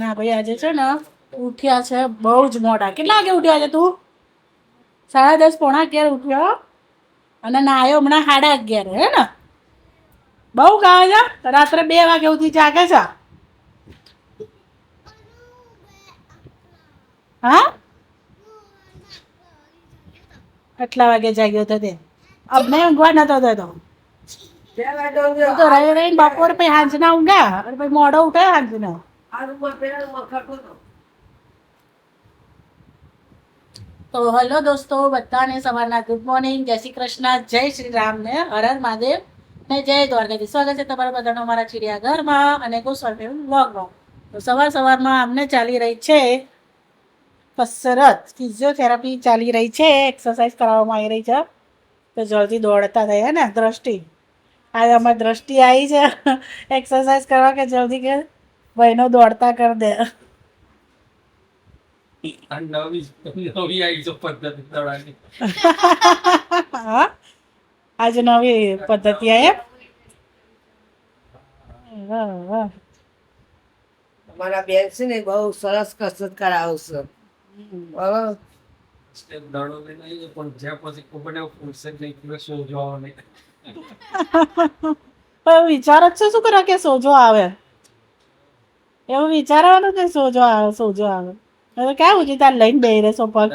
ના ભાઈ આજે છે ને ઉઠ્યા છે બહુ જ મોડા. કેટલા વાગે ઉઠ્યો આજે તું? 10:30 પોણા 11 ઉઠ્યો અને નાયો હમણાં 11:30 હે ને? બહુ ગાવે છે. રાત્રે 2 વાગે સુધી જાગે છે. હા આટલા વાગે જાગ્યો હતો તે? અમને ઊંઘવા નતો દેતો. તો રહી રહીને બપોર પછી હાંજના ઊંઘ્યા અને પછી મોડો ઉઠે હાંજના. તો હલો દોસ્તો, બધાને સવારના ગુડ મોર્નિંગ, જય શ્રી કૃષ્ણ, જય શ્રી રામ ને હર હર મહાદેવ ને જય દ્વારકાધીશ. સ્વાગત છે તમારા બધાનો અમારા ચિડિયાઘરમાં અને ગોસ્વામી વ્લોગમાં. તો સવારમાં અમને ચાલી રહી છે કસરત, ફિઝિયોથેરાપી ચાલી રહી છે, એક્સરસાઇઝ કરાવવામાં આવી રહી છે. તો જલ્દી દોડતા થયા ને દ્રષ્ટિ. આજે અમારી દ્રષ્ટિ આવી છે એક્સરસાઇઝ કરવા કે જલ્દી કે બહેનો દોડતા કરી દે. આજે નવી પદ્ધતિ આ અમારા બેન છે ને બહુ સરસ કસરત કરાવશે. વિચાર જ છે શું કરે કે સોજો આવે, એવું વિચારવાનું કે સોજો આવે સોજો આવે. હવે ક્યાં ઉઠી તાર લઈને બેહી રહે સોપર.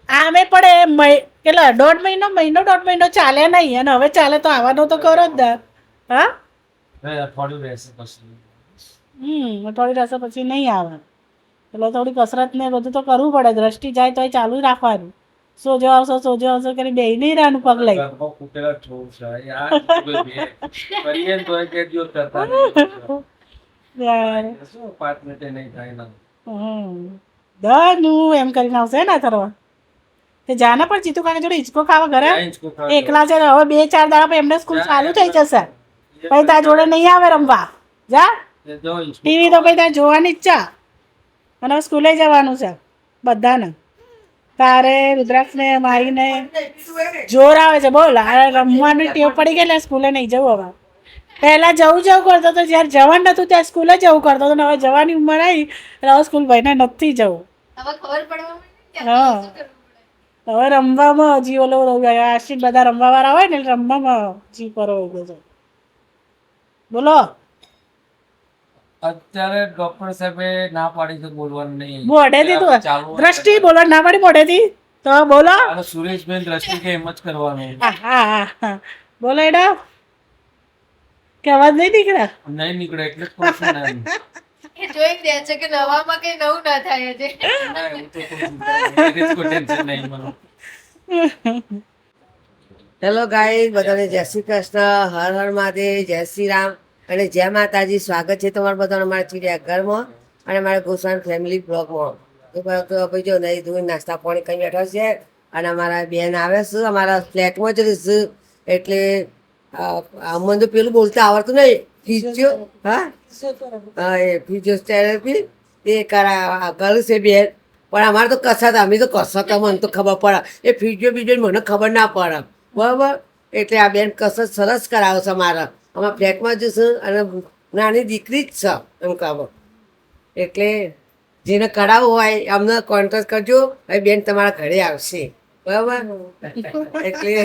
આમે પણ કેટલા 1.5 મહિનો ચાલે નહીં અને હવે ચાલે તો આવવાનો તો કરો જ ને. હા અઠવાડિયું રહેશે પછી નહીં આવે એટલે થોડી કસરત ને બધું તો કરવું પડે. દ્રષ્ટિ જાય તો ચાલુ રાખવાનું. સોજો આવશો કરી બે નહીં રહેવાનું પગ લઈ. દનું એમ કરીને આવશે ને થરવા તે જાના પણ જીતુ કાકા જોડે હિંચકો ખાવા ઘરે એકલા છે. હવે 2-4 દાડા પછી એમને સ્કૂલ ચાલુ થઈ જશે પછી તાર જોડે નહીં આવે રમવા. જા ટીવી તો પછી તાર જોવાની જ છે અને સ્કૂલે જવાનું છે બધાને. તારે રુદ્રાક્ષ ને મારીને જોર આવે છે બોલ. રમવાની ટેવ પડી ગઈ એટલે સ્કૂલે નહીં જવું. હવે પહેલા જવું કરતો તો જયારે જવાનું નતું ત્યારે સ્કૂલે જવું કરતો હતો. હવે જવાની ઉંમર આવી એટલે હવે સ્કૂલ ભાઈને નથી જવું. હા હવે રમવામાં હજી ઓલો આશિક બધા રમવા વાળા હોય ને એટલે રમવામાં જી કરો છે. બોલો અત્યારે ડોક્ટર સાહેબે ના પાડી છે બોલવાનું નહીં. મોઢેથી તું દ્રષ્ટિ બોલવા ના પાડી મોઢેથી તો બોલો. સુરેશબેન દ્રષ્ટિ કે એમ જ કરવાનું. હા બોલો એડા કે અવાજ નહીં નીકળે. નહીં નીકળે એટલે જ કહું છું ને. એ જોઈ દે છે કે નવામાં કઈ નવું ના થાય છે. ના, એવું તો કહું છું. એટલે જ કોઈ ટેન્શન નહીં મને. હેલો ગાઈસ, બધાને જય શ્રી કૃષ્ણ, હર હર મહાદેવ, જય શ્રી રામ અને જય માતાજી. સ્વાગત છે તમારા બધાનું અમારા ચિડિયાઘરમાં અને અમારા ગોસ્વામી ફેમિલી બ્લોગમાં. તો ભાઈ જો નહીં ધોઈ નાસ્તા પાણી કંઈ બેઠો છે અને અમારા બેન આવે છે અમારા ફ્લેટમાં જ રહીશું એટલે અમને તો પેલું બોલતા આવડતું નહીં. ફિઝિયો હા એ ફિઝિયોથેરાપી એ કરું છે બેન. પણ અમારે તો કસરત અમે તો કસરત મને તો ખબર પડે. એ ફિઝિયો બીજો મને ખબર ના પડે બરાબર. એટલે આ બેન કસરત સરસ કરાવશે મારા અમારા ફ્લેટમાં જ છું અને નાની દીકરી જ છે એમ કહો. એટલે જેને કરાવવું હોય અમને કોન્ટેક્ટ કરજો. હવે બેન તમારા ઘરે આવશે બરાબર. એટલે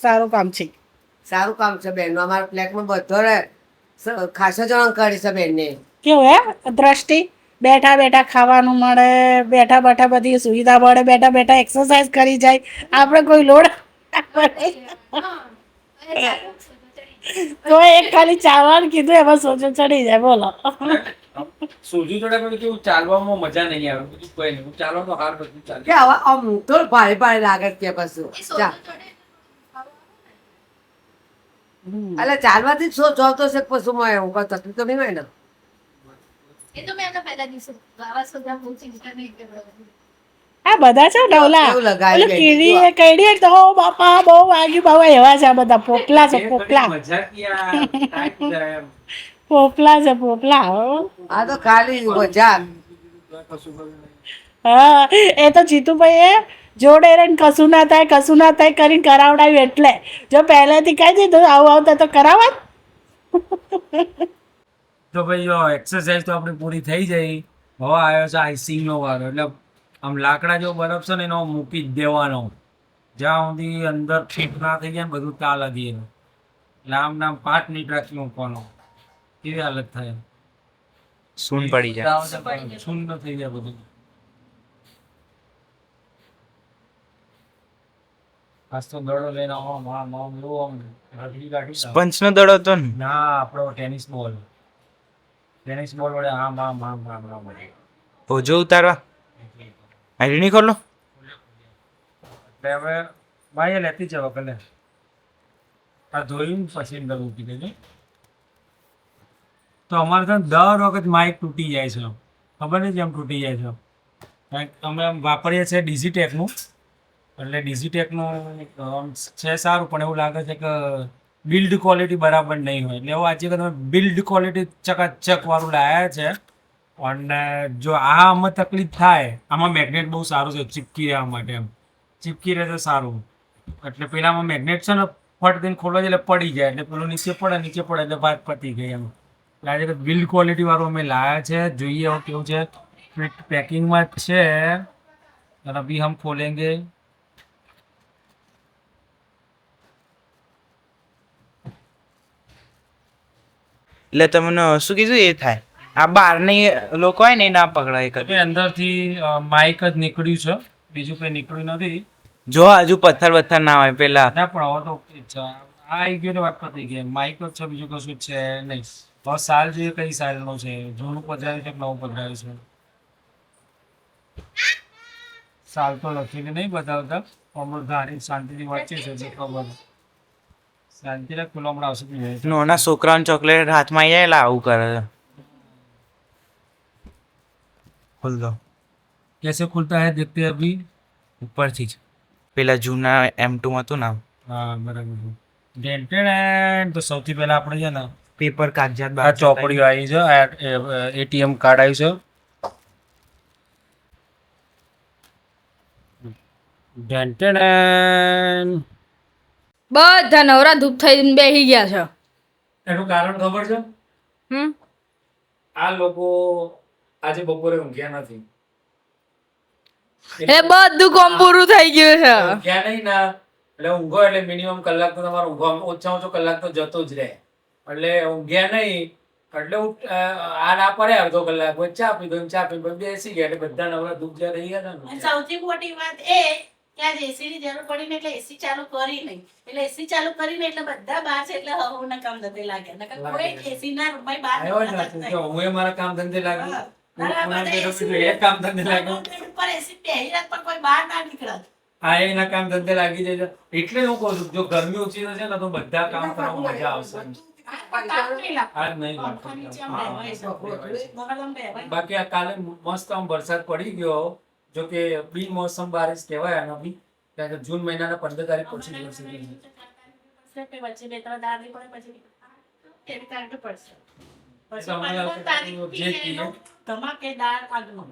સારું કામ છે. સારું કામ છે બેનનું. અમારા ફ્લેટમાં બધો ખાસો જણ કરે છે બેનને. કેવું હે દ્રષ્ટિ બેઠા બેઠા ખાવાનું મળે, બેઠા બેઠા બધી સુવિધા મળે, બેઠા બેઠા એક્સરસાઇઝ કરી જાય. આપણે કોઈ લોડ તો એક ખાલી ચાલવાનું કીધું એમાં સોજો ચડી જાય. બોલો સોજી જોડે પણ કેવું ચાલવામાં મજા નહીં આવે. બીજું કોઈ નહીં. ચાલવા તો હાર બધું ચાલે. કે હવે આમ તો ભારે ભારે લાગે કે પછી ચા એટલે ચાલવાથી શું જોતો છે પછી હું કોઈ તકલીફ તો નહીં હોય ને. એ તો મેં એમના પહેલા દિવસે ગાવા સોજા બહુ ચિંતા નહીં કરવાની. આ બધા છે ડોલા એવું લગાવી ઓલું કીડી તો બાપા બહુ વાગ્યું બાબા એવા છે. આ બધા પોપલા છે પોપલા પોપલા છે પોપલા. આ તો ખાલી મજા. હા એ તો જીતુભાઈ જોડે રહીને કશું ના થાય કરીને કરાવડાવ્યું એટલે જો પહેલેથી કહી દીધું આવું આવતા તો કરાવત. તો ભાઈ જો એક્સરસાઇઝ તો આપણી પૂરી થઈ જઈ. હવે આવ્યો છે આઈસિંગ નો વારો. એટલે આમ લાકડા જેવો બરફ છે ને એનો મૂકી જ દેવાનો જ્યાં સુધી અંદર ફીટ ના થઈ જાય ને બધું તાલ હતી એનું. એટલે આમ નામ 5 મિનિટ રાખી મૂકવાનો. કેવી હાલત થાય, સૂન પડી જાય. શૂન્ય થઈ જાય બધું. આજ તો દડો લઈને આમ એવું આમ રગડી કાઢી સ્પંચ નો દડો તો ને ના આપણો ટેનિસ બોલ વડે આમ ભોજો ઉતારવા આઈડી નહીં ખોલો. એટલે હવે ભાઈ એ લેતી જવા કલે આ ધોઈને પછી અંદર મૂકી દેજો. તો અમારે તો દર વખત માઇક તૂટી જાય છે, ખબર નહીં કેમ તૂટી જાય છે. કારણ કે અમે આમ વાપરીએ છીએ ડિઝીટેકનું. એટલે ડિઝીટેકનું છે સારું, પણ એવું લાગે છે કે બિલ્ડ ક્વોલિટી બરાબર નહીં હોય. એટલે એવું આજે તમે બિલ્ડ ક્વોલિટી ચકાચક વાળું લાવ્યા છે. અને જો આ આમાં તકલીફ થાય, આમાં મેગ્નેટ બહુ સારું છે ચીપકી રહેવા માટે. એમ ચીપકી રહે તો સારું. એટલે પેલામાં મેગ્નેટ છે ને ફટ દઈને ખોલવા એટલે પડી જાય. એટલે પેલું નીચે પડે એટલે વાત પતી ગઈ. એમ લાગે કે બિલ્ડ ક્વોલિટી વાળું અમે લાવ્યા છે. જોઈએ હવે કેવું છે. ફિટ પેકિંગમાં છે. और अभी हम खोलेंगे. એટલે તમને શું કીધું એ થાય. આ બહારની લોકો હોય ને એ ના પકડાય કદી. અંદરથી માઇક જ નીકળ્યું છે, બીજું કઈ નીકળ્યું નથી. જો હજુ પથ્થર ના હોય પેલા. ના પણ હવે તો okay જ છે. આ આવી ગયો ને વાત પતી ગઈ. માઇક જ છે, બીજું કશું જ છે નહીં. હવે સાલ જોઈએ કઈ સાલનો છે, જૂનું પધરાયું છે કે નવું પધરાયું છે. સાલ તો લખીને નહીં બતાવતા, અમર ધારી શાંતિથી વાંચી છે જે ખબર. શાંતિ રાખ, પેલો હમણાં આવશે નહીં. નાના છોકરાઓને ચોકલેટ હાથમાં આવી જાય એટલે આવું કરે છે. ખોલ દો कैसे खुलता है देखते हैं अभी. ઉપરથી જ. પેલા જૂના M2 હતું ને હા બરાબર. ડેન્ટેડ તો સૌથી પહેલા આપણે છે ને પેપર કાગજાત આ ચોપડીઓ આવી છે, એટીએમ કાર્ડ આવ્યું છે. ડેન્ટેડ બધા નવરા ધૂપ થઈને બેસી ગયા છે. એનું કારણ ખબર છે? હમ આ લોકો આજે બપોરે ઊંઘ્યા નથી. એટલે બધું કોમ પૂરું થઈ ગયું છે. ઊંઘ્યા નહીં ના, એટલે ઊંઘો એટલે મિનિમમ કલાક તો તમારો ઊંઘવામાં ઓછામાં ઓછો કલાક તો જતો જ રહે. એટલે ઊંઘ્યા નહીં એટલે આ ના પડે અડધો કલાક પછી ચા પીધો, ચા પી બેસી ગયા એટલે બધા નવરા દુઃખ જ્યાં રહી ગયા ને. સૌથી મોટી વાત એ કે આજ એસી ની જરૂર પડી ને એટલે એસી ચાલુ કરી નહીં. એટલે એસી ચાલુ કરીને એટલે બધા બહાર છે એટલે હવના કામ ધંધે લાગ્યા. નકર કોઈ એસી ના રૂમમાં બહાર આવ્યો જ નથી. તો હું મારા કામ ધંધે લાગ્યું. એ કામ ધંધે લાગ્યું. ઉપર એસી પહેરી રાત પણ કોઈ બહાર ના નીકળત. આ એના કામ ધંધે લાગી જાય છે. એટલે હું કહું છું જો ગરમી ઓછી થશે ને તો બધા કામ કરવામાં મજા આવશે. આ જ નહીં લાગતું. બાકી આ કાલે મસ્ત આમ વરસાદ પડી ગયો. જો કે બિનમોસમ બારિશ કહેવાય આનો બી. કારણ કે જૂન મહિનાના 15 તારીખ પછી વરસી ગઈ. વચ્ચે બે ત્રણ દાળ ની પડે પછી એવી તારીખ પડશે. પછી તમારે 15 તારીખ જે કીધું. ધમાકેદાર આગમન.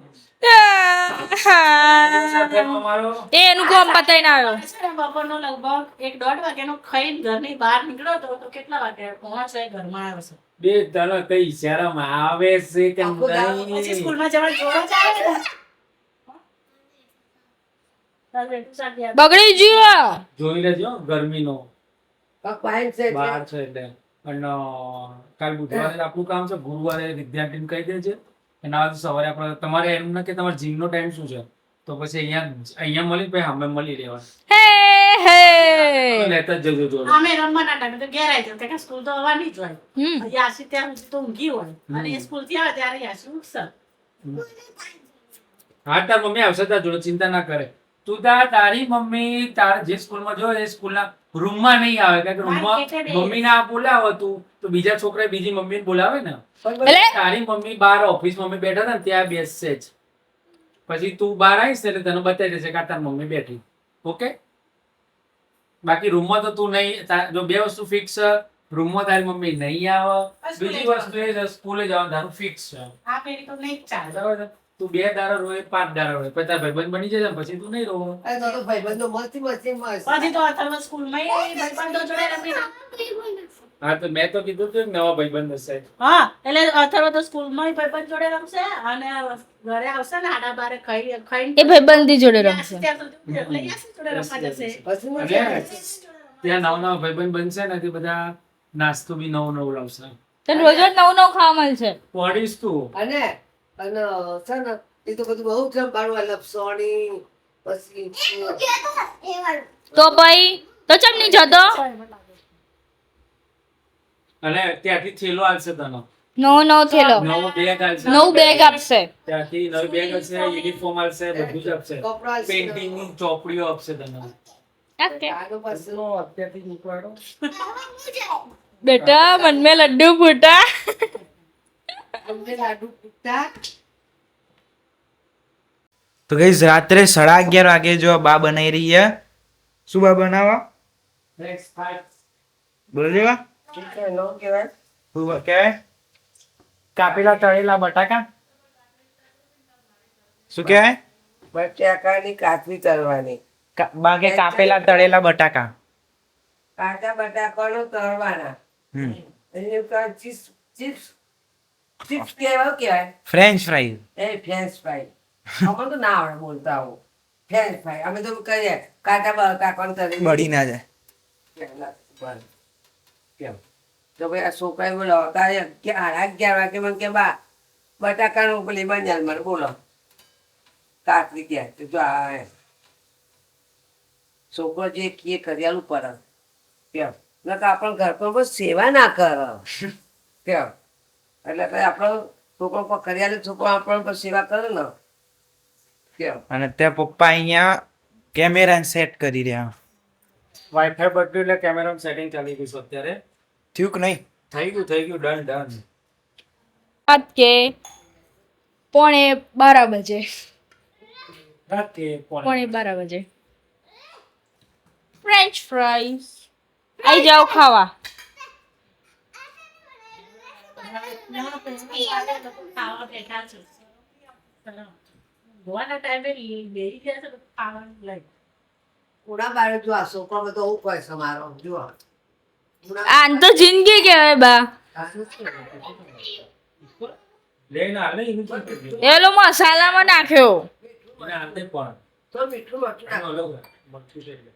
અમારો એનું કોમ પતાઈને આવ્યો. બપોરનો લગભગ 1-1.5 વાગ્યાનો ખાઈને ઘરની બહાર નીકળ્યો તો કેટલા વાગે પહોંચે ઘરમાં આવ્યો છે. બે તને કઈ શરમ આવે છે કે પછી નહીં? સ્કૂલમાં જવા જોડે જ આવે ને. બગડી ગયો. જોઈ લેજો ગરમીનો પાઇપ છે બહાર છે એટલે. અને કાલ બુધવારે આપણું કામ છે, ગુરુવારે વિદ્યાર્થીને કહી દેજે. એના બાદ સવારે આપણે તમારે એમ ના કે તમારે જીમનો ટાઈમ શું છે, તો પછી અહીંયા મળી પછી અમે મળી લેવાનું. હે હે લેતા જ જજો જોડે. અમે રમવાના ટાઈમે તો ઘેર આવી જાવ. કારણ કે સ્કૂલ તો આવવાની જ હોય. યાસી ત્યાં સુધી તો ઊંઘી હોય અને એ સ્કૂલ થી આવે ત્યારે યાસી ઉઠશે. હા તાર મમ્મી આવશે તાર જોડે, ચિંતા ના કરે તું. તારી મમ્મી તાર જે સ્કૂલમાં જો એ સ્કૂલના રૂમમાં નહીં આવે. કારણ કે રૂમમાં મમ્મી ના બોલાવે તું તો બીજા છોકરા બીજી મમ્મી બોલાવે ને. તારી મમ્મી બહાર ઓફિસ મમ્મી બેઠા હતા ને ત્યાં બેસશે જ. પછી તું બહાર આવીશ એટલે તને બતાવી દેશે કે તારી મમ્મી બેઠી. ઓકે? બાકી રૂમમાં તો તું નહીં. જો બે વસ્તુ ફિક્સ છે, રૂમમાં તારી મમ્મી નહીં આવે. બીજી વસ્તુ એ સ્કૂલે જવાનું તારું ફિક્સ છે. આ પેલી તો નહીં જ ચાલે. બરાબર છે? તું 2 દાડા રોય 5 દાડા રોય પછી તારા ભાઈબંધ બની જશે ને પછી તું નહીં રોવો. અરે તો ભાઈબંધો મસ્તી મસ્તી મસ્ત પછી તો અથર્વ સ્કૂલમાં ભાઈબંધો જોડે રમી હા તો મેં તો કીધું તું નવા ભાઈબંધ હશે. હા એટલે અથર્વ તો સ્કૂલમાં ભાઈબંધ જોડે રમશે અને ઘરે આવશે ને આડા બારે ખાઈને એ ભાઈબંધી જોડે રમશે. ત્યાં સુધી એટલે યાસી જોડે રમવા જશે. પછી મજા આવે. ત્યાં નવા ભાઈબંધ બનશે ને તે બધા નાસ્તો બી નવું લાવશે. તને રોજ રોજ નવું નવું ખાવા મળશે. પડીશ તું. અને છે ને એ તો બધું બહુ જમવાનું લપસણી પછી તો ભાઈ તો ચમ નહીં જતો. અને ત્યાંથી થેલો આવશે તને. નવો નવો થેલો નવો બેગ આવશે. નવું બેગ આપશે. ત્યાંથી નવી બેગ આવશે, યુનિફોર્મ આવશે, બધું જ આપશે. કપડાં આવશે. પેઇન્ટિંગ ની ચોપડીઓ આપશે તને. ઓકે આનો પછી અત્યારથી જ ઉપાડો. બેટા મન में लड्डू फूटा. અમને લાડુ પૂછતા તો ગઈઝ રાત્રે 11:30 વાગે જો આ બા બનાવી રહી છે. શું બા બનાવવા બોલો જેવા ન કહેવાય શું કહેવાય? કાપેલા તળેલા બટાકા. શું કહેવાય? બટાકાની કાચી તળવાની બા કે કાપેલા તળેલા બટાકા. કાચા બટાકાનો તળવાના હમ એને ચિપ્સ ચિપ્સ ચિપ્સ કહેવાય ફ્રેન્ચ ફ્રાઈઝ. એ ફ્રેન્ચ ફ્રાઈ અમને તો ના આવડે બોલતા આવું ફ્રેન્ચ ફ્રાઈ અમે તો કહીએ કાચા બટાકાનો તળી બળી ના જાય. કેમ તો ભાઈ આ છોકરા બોલો તારે 11:30 વાગે મને કે બા બટાકાનું પેલી બંજાર મને બોલો કાતરી ગયા તો જો આ એમ. છોકરો જે કીએ કરિયાલું પર કેમ નકર આપણા ઘર પર બસ સેવા ના કર કેમ એટલે પછી આપણો છોકરો પર કરિયાલું છોકરો આપણો પર સેવા કરે ને કેમ અને ત્યાં પપ્પા અહીંયા કેમેરા સેટ કરી રહ્યા. વાઈફાઈ બધું એટલે કેમેરામાં સેટિંગ ચાલી ગયું છે અત્યારે. થયું કે નહીં? થઈ ગયું ડન. રાત કે 11:30 બજે. રાતે 11:30 બજે ફ્રેન્ચ ફ્રાઈઝ આઈ જાઓ ખાવા. ખાવા બેઠા છે જોવાના ટાઈમે બેસી ગયા છે બધું ખાવાનું લઈ ઉડા બારે જો આ છોકરામાં તો હું કહે છે મારો જો આન તો જિંદગી કહેવાય બા. લઈને આલે એનું શું કર્યું? એલો મસાલામાં નાખ્યો. એને આલે પણ તો મીઠું મઠું નાખો. ઓલો મરચું છે એટલે.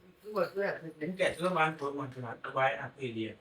મીઠું મઠું નાખો. એમ કહેતો તો માન થોડું મરચું નાખ તો બાય આપી દે.